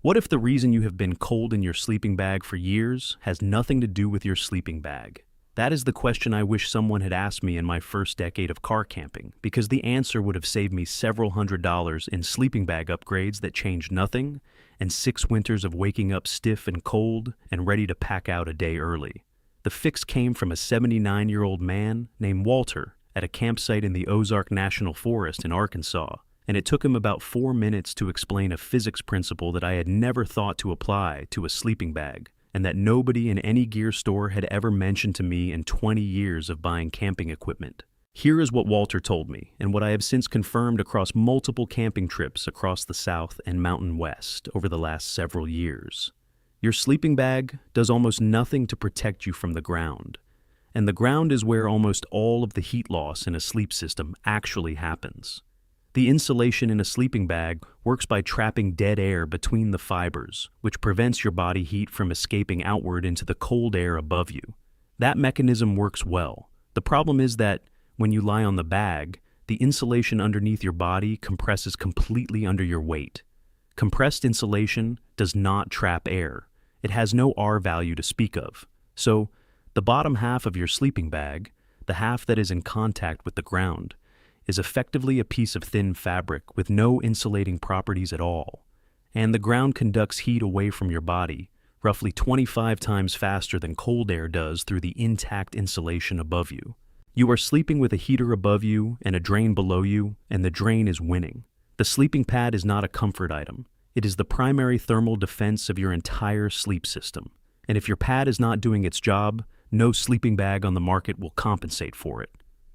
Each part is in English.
What if the reason you have been cold in your sleeping bag for years has nothing to do with your sleeping bag? That is the question I wish someone had asked me in my first decade of car camping, because the answer would have saved me several $100s in sleeping bag upgrades that changed nothing, and 6 winters of waking up stiff and cold and ready to pack out a day early. The fix came from a 79-year-old man named Walter at a campsite in the Ozark National Forest in Arkansas, and it took him about 4 minutes to explain a physics principle that I had never thought to apply to a sleeping bag, and that nobody in any gear store had ever mentioned to me in 20 years of buying camping equipment. Here is what Walter told me, and what I have since confirmed across multiple camping trips across the South and Mountain West over the last several years. Your sleeping bag does almost nothing to protect you from the ground, and the ground is where almost all of the heat loss in a sleep system actually happens. The insulation in a sleeping bag works by trapping dead air between the fibers, which prevents your body heat from escaping outward into the cold air above you. That mechanism works well. The problem is that when you lie on the bag, the insulation underneath your body compresses completely under your weight. Compressed insulation does not trap air. It has no R value to speak of. So, the bottom half of your sleeping bag, the half that is in contact with the ground, is effectively a piece of thin fabric with no insulating properties at all. And the ground conducts heat away from your body, roughly 25 times faster than cold air does through the intact insulation above you. You are sleeping with a heater above you and a drain below you, and the drain is winning. The sleeping pad is not a comfort item. It is the primary thermal defense of your entire sleep system. And if your pad is not doing its job, no sleeping bag on the market will compensate for it.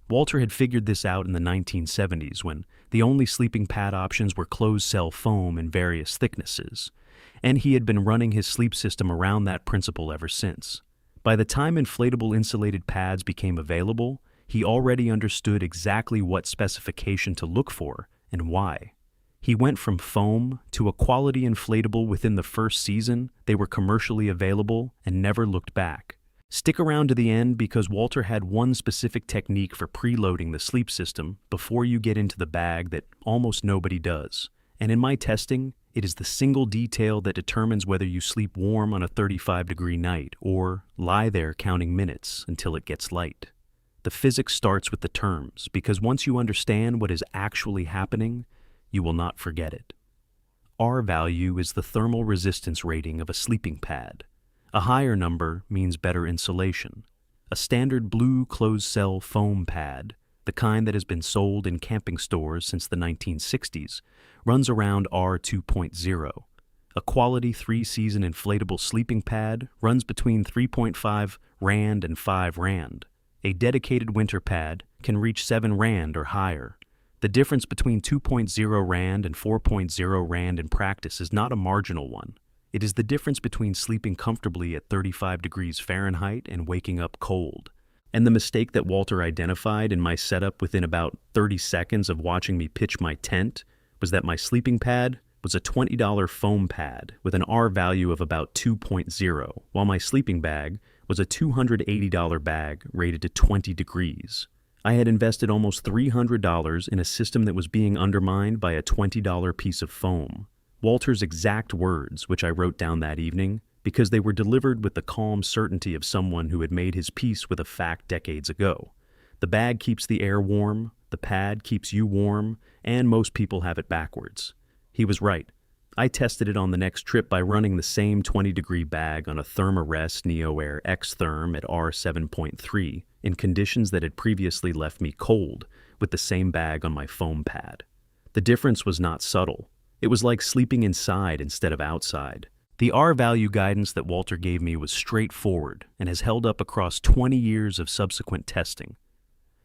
Walter had figured this out in the 1970s when the only sleeping pad options were closed-cell foam in various thicknesses, and he had been running his sleep system around that principle ever since. By the time inflatable insulated pads became available, he already understood exactly what specification to look for and why. He went from foam to a quality inflatable within the first season they were commercially available and never looked back. Stick around to the end because Walter had one specific technique for preloading the sleep system before you get into the bag that almost nobody does. And in my testing, it is the single detail that determines whether you sleep warm on a 35-degree night or lie there counting minutes until it gets light. The physics starts with the terms, because once you understand what is actually happening, you will not forget it. R value is the thermal resistance rating of a sleeping pad. A higher number means better insulation. A standard blue closed-cell foam pad, the kind that has been sold in camping stores since the 1960s, runs around R2.0. A quality 3-season inflatable sleeping pad runs between 3.5 Rand and 5 Rand. A dedicated winter pad can reach 7 Rand or higher. The difference between 2.0 Rand and 4.0 Rand in practice is not a marginal one. It is the difference between sleeping comfortably at 35 degrees Fahrenheit and waking up cold. And the mistake that Walter identified in my setup within about 30 seconds of watching me pitch my tent was that my sleeping pad was a $20 foam pad with an R value of about 2.0, while my sleeping bag was a $280 bag rated to 20 degrees. I had invested almost $300 in a system that was being undermined by a $20 piece of foam. Walter's exact words, which I wrote down that evening, because they were delivered with the calm certainty of someone who had made his peace with a fact decades ago. The bag keeps the air warm, the pad keeps you warm, and most people have it backwards. He was right. I tested it on the next trip by running the same 20-degree bag on a Thermarest NeoAir X-Therm at R7.3 in conditions that had previously left me cold, with the same bag on my foam pad. The difference was not subtle. It was like sleeping inside instead of outside. The R value guidance that Walter gave me was straightforward and has held up across 20 years of subsequent testing.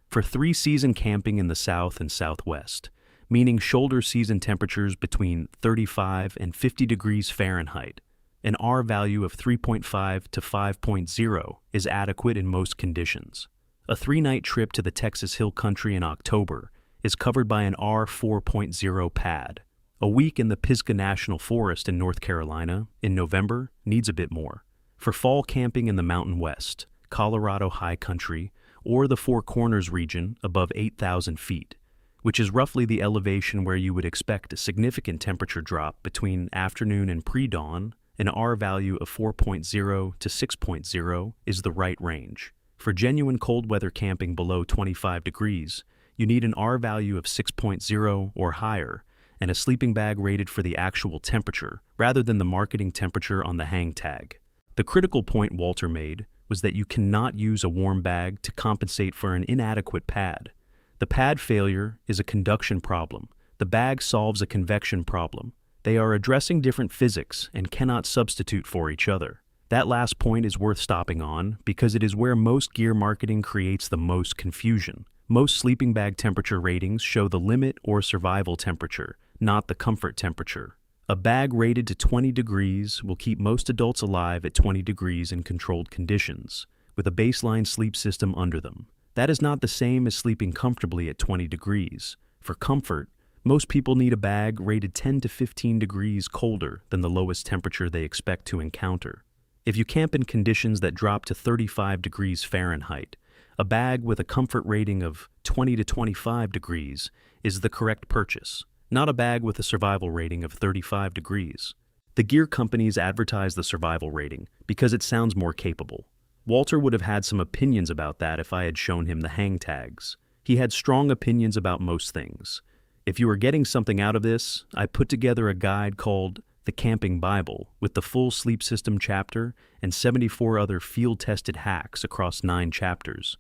For 3-season camping in the South and Southwest, meaning shoulder season temperatures between 35 and 50 degrees Fahrenheit, an R value of 3.5 to 5.0 is adequate in most conditions. A 3-night trip to the Texas Hill Country in October is covered by an R 4.0 pad. A week in the Pisgah National Forest in North Carolina in November needs a bit more. For fall camping in the Mountain West, Colorado high country, or the Four Corners region above 8,000 feet, which is roughly the elevation where you would expect a significant temperature drop between afternoon and pre-dawn. An R value of 4.0 to 6.0 is the right range. For genuine cold weather camping below 25 degrees, you need an R value of 6.0 or higher, and a sleeping bag rated for the actual temperature, rather than the marketing temperature on the hang tag. The critical point Walter made was that you cannot use a warm bag to compensate for an inadequate pad. The pad failure is a conduction problem. The bag solves a convection problem. They are addressing different physics and cannot substitute for each other. That last point is worth stopping on because it is where most gear marketing creates the most confusion. Most sleeping bag temperature ratings show the limit or survival temperature, not the comfort temperature. A bag rated to 20 degrees will keep most adults alive at 20 degrees in controlled conditions, with a baseline sleep system under them. That is not the same as sleeping comfortably at 20 degrees. For comfort, most people need a bag rated 10 to 15 degrees colder than the lowest temperature they expect to encounter. If you camp in conditions that drop to 35 degrees Fahrenheit, a bag with a comfort rating of 20 to 25 degrees is the correct purchase, not a bag with a survival rating of 35 degrees. The gear companies advertise the survival rating because it sounds more capable. Walter would have had some opinions about that if I had shown him the hang tags. He had strong opinions about most things. If you are getting something out of this, I put together a guide called The Camping Bible with the full sleep system chapter and 74 other field-tested hacks across 9 chapters.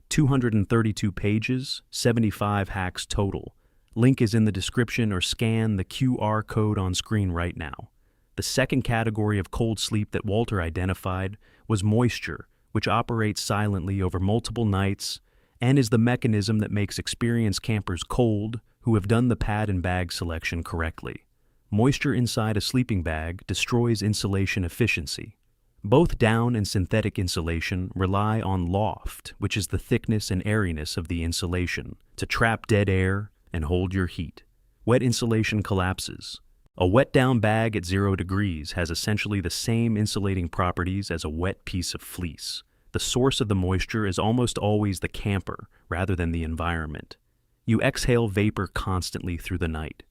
232 pages, 75 hacks total. Link is in the description or scan the QR code on screen right now. The second category of cold sleep that Walter identified was moisture, which operates silently over multiple nights and is the mechanism that makes experienced campers cold who have done the pad and bag selection correctly. Moisture inside a sleeping bag destroys insulation efficiency. Both down and synthetic insulation rely on loft, which is the thickness and airiness of the insulation, to trap dead air and hold your heat. Wet insulation collapses. A wet down bag at 0 degrees has essentially the same insulating properties as a wet piece of fleece. The source of the moisture is almost always the camper rather than the environment. You exhale vapor constantly through the night.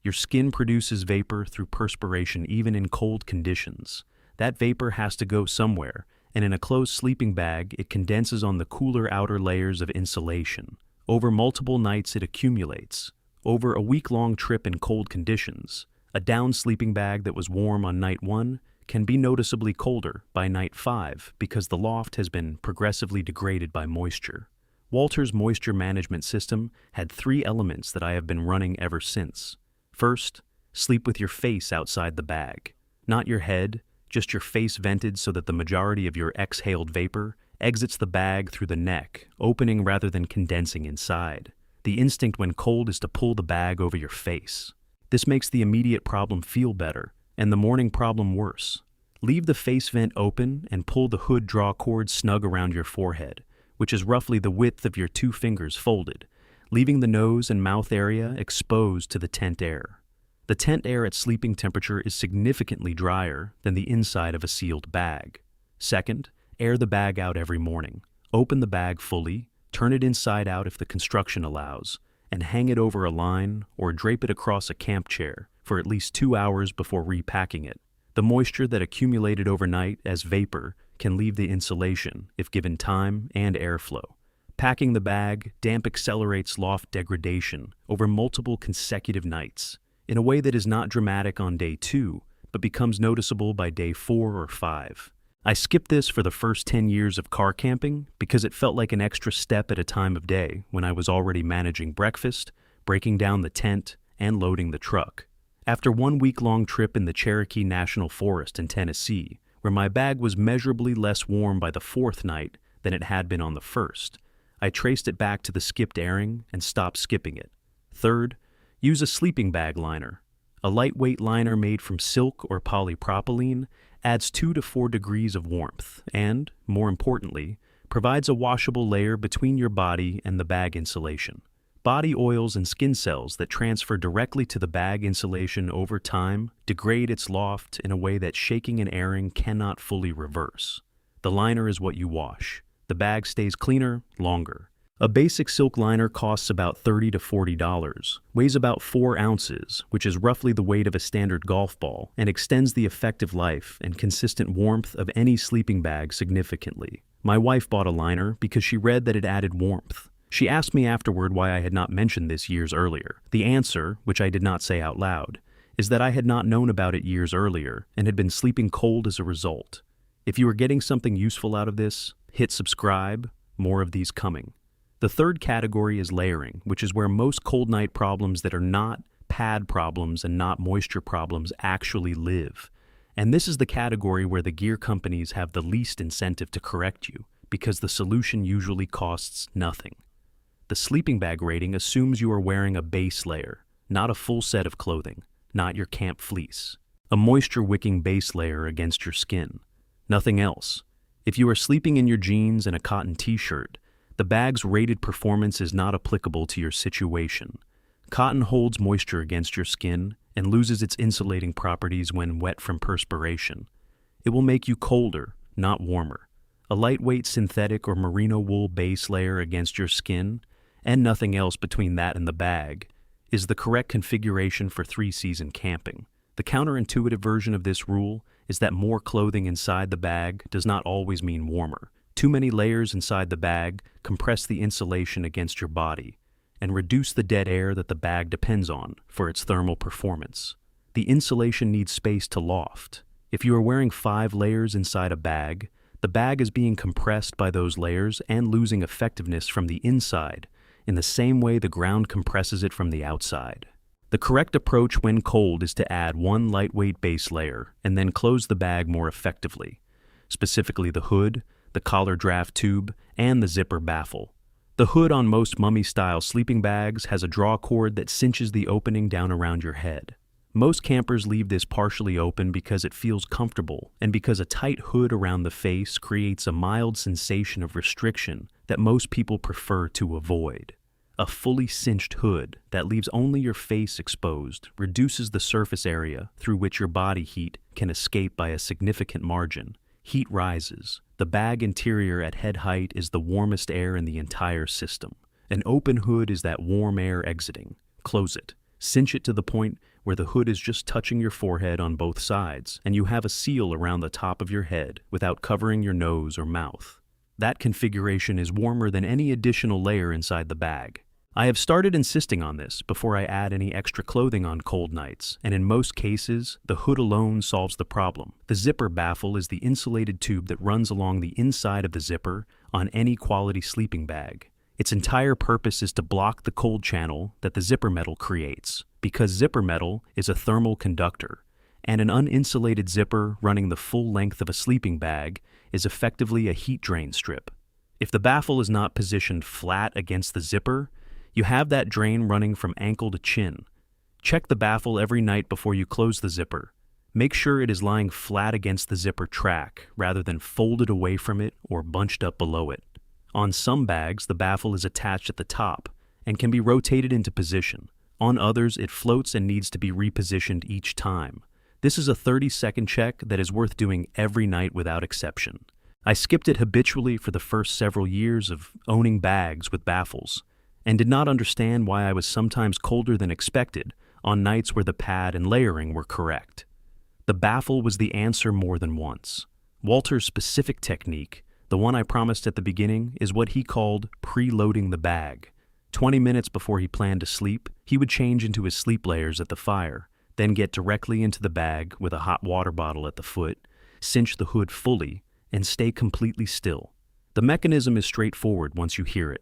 Your skin produces vapor through perspiration even in cold conditions. That vapor has to go somewhere, and in a closed sleeping bag, it condenses on the cooler outer layers of insulation. Over multiple nights, it accumulates. Over a week-long trip in cold conditions, a down sleeping bag that was warm on night 1 can be noticeably colder by night 5 because the loft has been progressively degraded by moisture. Walter's moisture management system had 3 elements that I have been running ever since. First, sleep with your face outside the bag. Not your head, just your face vented so that the majority of your exhaled vapor exits the bag through the neck, opening rather than condensing inside. The instinct when cold is to pull the bag over your face. This makes the immediate problem feel better, and the morning problem worse. Leave the face vent open and pull the hood draw cord snug around your forehead, which is roughly the width of your 2 fingers folded, leaving the nose and mouth area exposed to the tent air. The tent air at sleeping temperature is significantly drier than the inside of a sealed bag. Second, air the bag out every morning. Open the bag fully, turn it inside out if the construction allows, and hang it over a line or drape it across a camp chair for at least 2 hours before repacking it. The moisture that accumulated overnight as vapor can leave the insulation if given time and airflow. Packing the bag, damp accelerates loft degradation over multiple consecutive nights in a way that is not dramatic on day 2, but becomes noticeable by day 4 or 5. I skipped this for the first 10 years of car camping because it felt like an extra step at a time of day when I was already managing breakfast, breaking down the tent, and loading the truck. After 1 week-long trip in the Cherokee National Forest in Tennessee, where my bag was measurably less warm by the 4th night than it had been on the 1st, I traced it back to the skipped airing and stopped skipping it. Third, use a sleeping bag liner. A lightweight liner made from silk or polypropylene adds 2 to 4 degrees of warmth and, more importantly, provides a washable layer between your body and the bag insulation. Body oils and skin cells that transfer directly to the bag insulation over time degrade its loft in a way that shaking and airing cannot fully reverse. The liner is what you wash. The bag stays cleaner longer. A basic silk liner costs about $30 to $40, weighs about 4 ounces, which is roughly the weight of a standard golf ball, and extends the effective life and consistent warmth of any sleeping bag significantly. My wife bought a liner because she read that it added warmth. She asked me afterward why I had not mentioned this years earlier. The answer, which I did not say out loud, is that I had not known about it years earlier and had been sleeping cold as a result. If you are getting something useful out of this, hit subscribe. More of these coming. The third category is layering, which is where most cold night problems that are not pad problems and not moisture problems actually live. And this is the category where the gear companies have the least incentive to correct you, because the solution usually costs nothing. The sleeping bag rating assumes you are wearing a base layer, not a full set of clothing, not your camp fleece. A moisture-wicking base layer against your skin. Nothing else. If you are sleeping in your jeans and a cotton t-shirt, the bag's rated performance is not applicable to your situation. Cotton holds moisture against your skin and loses its insulating properties when wet from perspiration. It will make you colder, not warmer. A lightweight synthetic or merino wool base layer against your skin, and nothing else between that and the bag, is the correct configuration for 3-season camping. The counterintuitive version of this rule is that more clothing inside the bag does not always mean warmer. Too many layers inside the bag compress the insulation against your body and reduce the dead air that the bag depends on for its thermal performance. The insulation needs space to loft. If you are wearing 5 layers inside a bag, the bag is being compressed by those layers and losing effectiveness from the inside in the same way the ground compresses it from the outside. The correct approach when cold is to add 1 lightweight base layer and then close the bag more effectively, specifically the hood, the collar draft tube, and the zipper baffle. The hood on most mummy-style sleeping bags has a draw cord that cinches the opening down around your head. Most campers leave this partially open because it feels comfortable and because a tight hood around the face creates a mild sensation of restriction that most people prefer to avoid. A fully cinched hood that leaves only your face exposed reduces the surface area through which your body heat can escape by a significant margin. Heat rises. The bag interior at head height is the warmest air in the entire system. An open hood is that warm air exiting. Close it. Cinch it to the point where the hood is just touching your forehead on both sides, and you have a seal around the top of your head without covering your nose or mouth. That configuration is warmer than any additional layer inside the bag. I have started insisting on this before I add any extra clothing on cold nights, and in most cases, the hood alone solves the problem. The zipper baffle is the insulated tube that runs along the inside of the zipper on any quality sleeping bag. Its entire purpose is to block the cold channel that the zipper metal creates, because zipper metal is a thermal conductor, and an uninsulated zipper running the full length of a sleeping bag is effectively a heat drain strip. If the baffle is not positioned flat against the zipper, you have that drain running from ankle to chin. Check the baffle every night before you close the zipper. Make sure it is lying flat against the zipper track rather than folded away from it or bunched up below it. On some bags, the baffle is attached at the top and can be rotated into position. On others, it floats and needs to be repositioned each time. This is a 30-second check that is worth doing every night without exception. I skipped it habitually for the first several years of owning bags with baffles, and did not understand why I was sometimes colder than expected on nights where the pad and layering were correct. The baffle was the answer more than once. Walter's specific technique, the one I promised at the beginning, is what he called preloading the bag. 20 minutes before he planned to sleep, he would change into his sleep layers at the fire, then get directly into the bag with a hot water bottle at the foot, cinch the hood fully, and stay completely still. The mechanism is straightforward once you hear it.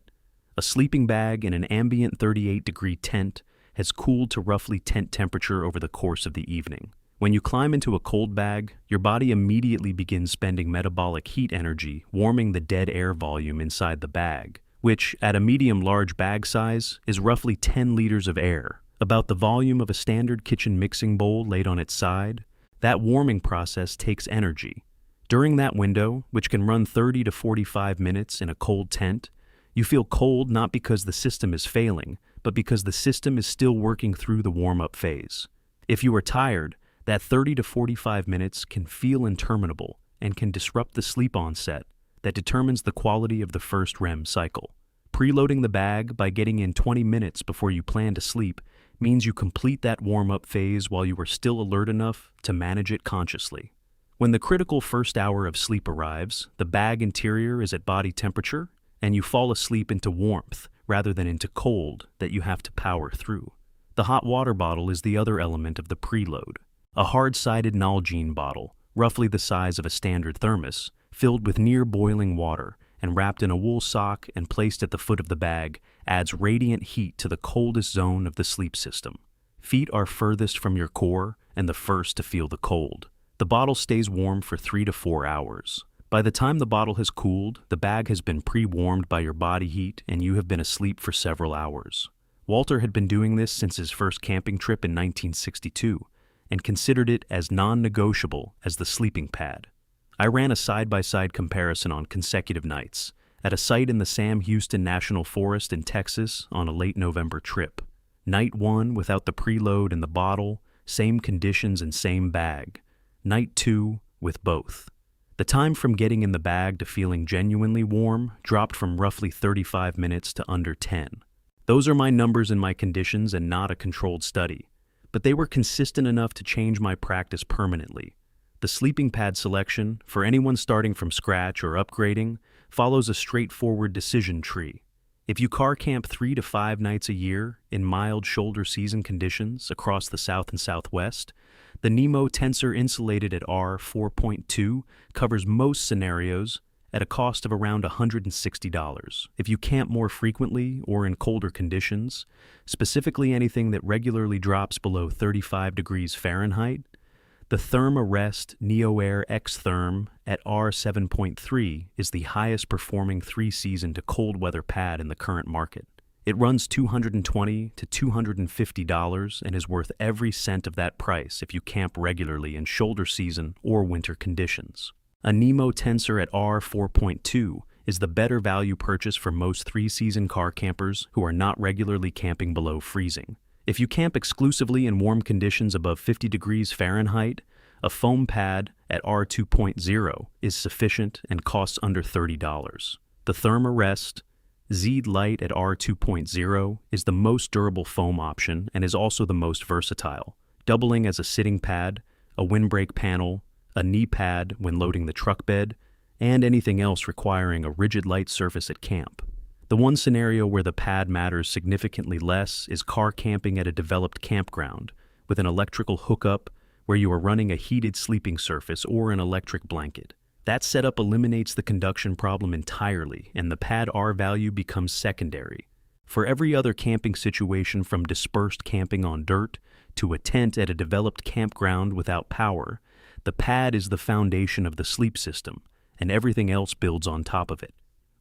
A sleeping bag in an ambient 38-degree tent has cooled to roughly tent temperature over the course of the evening. When you climb into a cold bag, your body immediately begins spending metabolic heat energy warming the dead air volume inside the bag, which, at a medium-large bag size, is roughly 10 liters of air, about the volume of a standard kitchen mixing bowl laid on its side. That warming process takes energy. During that window, which can run 30 to 45 minutes in a cold tent, you feel cold not because the system is failing, but because the system is still working through the warm-up phase. If you are tired, that 30 to 45 minutes can feel interminable and can disrupt the sleep onset that determines the quality of the first REM cycle. Preloading the bag by getting in 20 minutes before you plan to sleep means you complete that warm-up phase while you are still alert enough to manage it consciously. When the critical first hour of sleep arrives, the bag interior is at body temperature, and you fall asleep into warmth rather than into cold that you have to power through. The hot water bottle is the other element of the preload. A hard-sided Nalgene bottle, roughly the size of a standard thermos, filled with near-boiling water and wrapped in a wool sock and placed at the foot of the bag, adds radiant heat to the coldest zone of the sleep system. Feet are furthest from your core and the first to feel the cold. The bottle stays warm for 3 to 4 hours. By the time the bottle has cooled, the bag has been pre-warmed by your body heat and you have been asleep for several hours. Walter had been doing this since his first camping trip in 1962 and considered it as non-negotiable as the sleeping pad. I ran a side-by-side comparison on consecutive nights at a site in the Sam Houston National Forest in Texas on a late November trip. Night 1 without the preload and the bottle, same conditions and same bag. Night 2 with both. The time from getting in the bag to feeling genuinely warm dropped from roughly 35 minutes to under 10. Those are my numbers and my conditions and not a controlled study, but they were consistent enough to change my practice permanently. The sleeping pad selection, for anyone starting from scratch or upgrading, follows a straightforward decision tree. If you car camp 3 to 5 nights a year in mild shoulder season conditions across the South and Southwest, the Nemo Tensor insulated at R4.2 covers most scenarios at a cost of around $160. If you camp more frequently or in colder conditions, specifically anything that regularly drops below 35 degrees Fahrenheit, the Thermarest NeoAir X-Therm at R7.3 is the highest performing 3-season to cold weather pad in the current market. It runs $220 to $250 and is worth every cent of that price if you camp regularly in shoulder season or winter conditions. A Nemo Tensor at R4.2 is the better value purchase for most 3-season car campers who are not regularly camping below freezing. If you camp exclusively in warm conditions above 50 degrees Fahrenheit, a foam pad at R2.0 is sufficient and costs under $30. The Thermarest Z Lite at R2.0 is the most durable foam option and is also the most versatile, doubling as a sitting pad, a windbreak panel, a knee pad when loading the truck bed, and anything else requiring a rigid light surface at camp. The one scenario where the pad matters significantly less is car camping at a developed campground with an electrical hookup where you are running a heated sleeping surface or an electric blanket. That setup eliminates the conduction problem entirely, and the pad R value becomes secondary. For every other camping situation, from dispersed camping on dirt to a tent at a developed campground without power, the pad is the foundation of the sleep system, and everything else builds on top of it.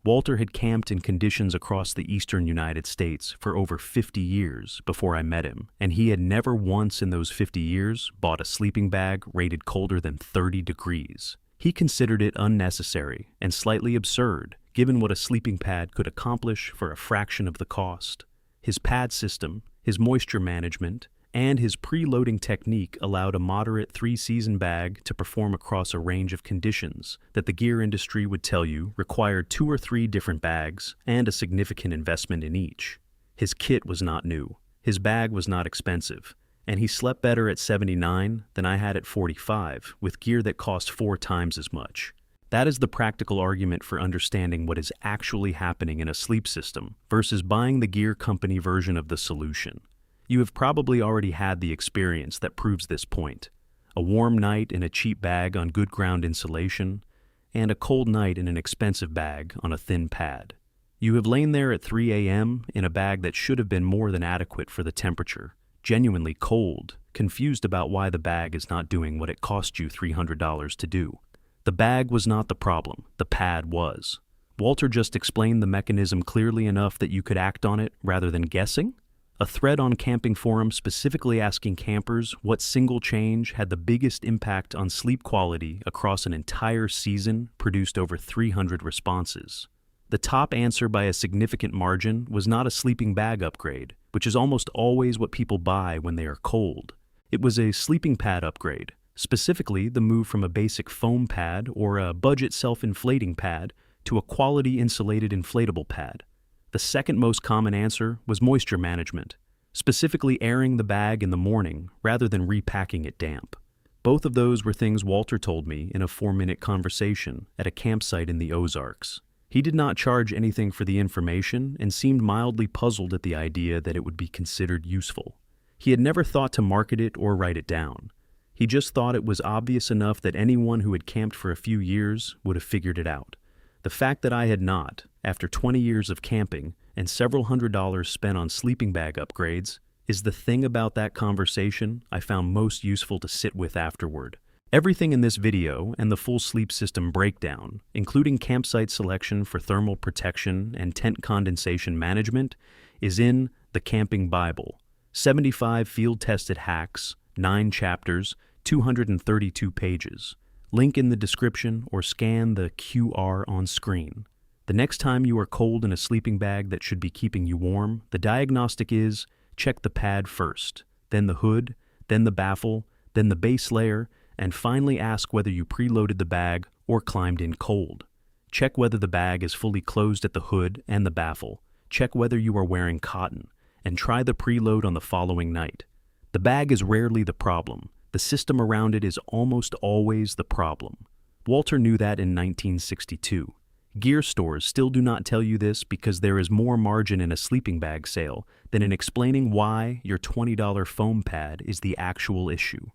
Walter had camped in conditions across the eastern United States for over 50 years before I met him, and he had never once in those 50 years bought a sleeping bag rated colder than 30 degrees. He considered it unnecessary and slightly absurd, given what a sleeping pad could accomplish for a fraction of the cost. His pad system, his moisture management, and his preloading technique allowed a moderate 3-season bag to perform across a range of conditions that the gear industry would tell you required 2 or 3 different bags and a significant investment in each. His kit was not new, his bag was not expensive, and he slept better at 79 than I had at 45 with gear that cost 4 times as much. That is the practical argument for understanding what is actually happening in a sleep system versus buying the gear company version of the solution. You have probably already had the experience that proves this point. A warm night in a cheap bag on good ground insulation, and a cold night in an expensive bag on a thin pad. You have lain there at 3 a.m. in a bag that should have been more than adequate for the temperature, genuinely cold, confused about why the bag is not doing what it cost you $300 to do. The bag was not the problem, the pad was. Walter just explained the mechanism clearly enough that you could act on it rather than guessing. A thread on camping forums specifically asking campers what single change had the biggest impact on sleep quality across an entire season produced over 300 responses. The top answer by a significant margin was not a sleeping bag upgrade, which is almost always what people buy when they are cold. It was a sleeping pad upgrade, specifically the move from a basic foam pad or a budget self-inflating pad to a quality insulated inflatable pad. The second most common answer was moisture management, specifically airing the bag in the morning rather than repacking it damp. Both of those were things Walter told me in a 4-minute conversation at a campsite in the Ozarks. He did not charge anything for the information and seemed mildly puzzled at the idea that it would be considered useful. He had never thought to market it or write it down. He just thought it was obvious enough that anyone who had camped for a few years would have figured it out. The fact that I had not, after 20 years of camping and several $100s spent on sleeping bag upgrades, is the thing about that conversation I found most useful to sit with afterward. Everything in this video and the full sleep system breakdown, including campsite selection for thermal protection and tent condensation management, is in the Camping Bible. 75 field-tested hacks, 9 chapters, 232 pages. Link in the description or scan the QR on screen. The next time you are cold in a sleeping bag that should be keeping you warm, the diagnostic is check the pad first, then the hood, then the baffle, then the base layer, and finally ask whether you preloaded the bag or climbed in cold. Check whether the bag is fully closed at the hood and the baffle. Check whether you are wearing cotton, and try the preload on the following night. The bag is rarely the problem. The system around it is almost always the problem. Walter knew that in 1962. Gear stores still do not tell you this because there is more margin in a sleeping bag sale than in explaining why your $20 foam pad is the actual issue.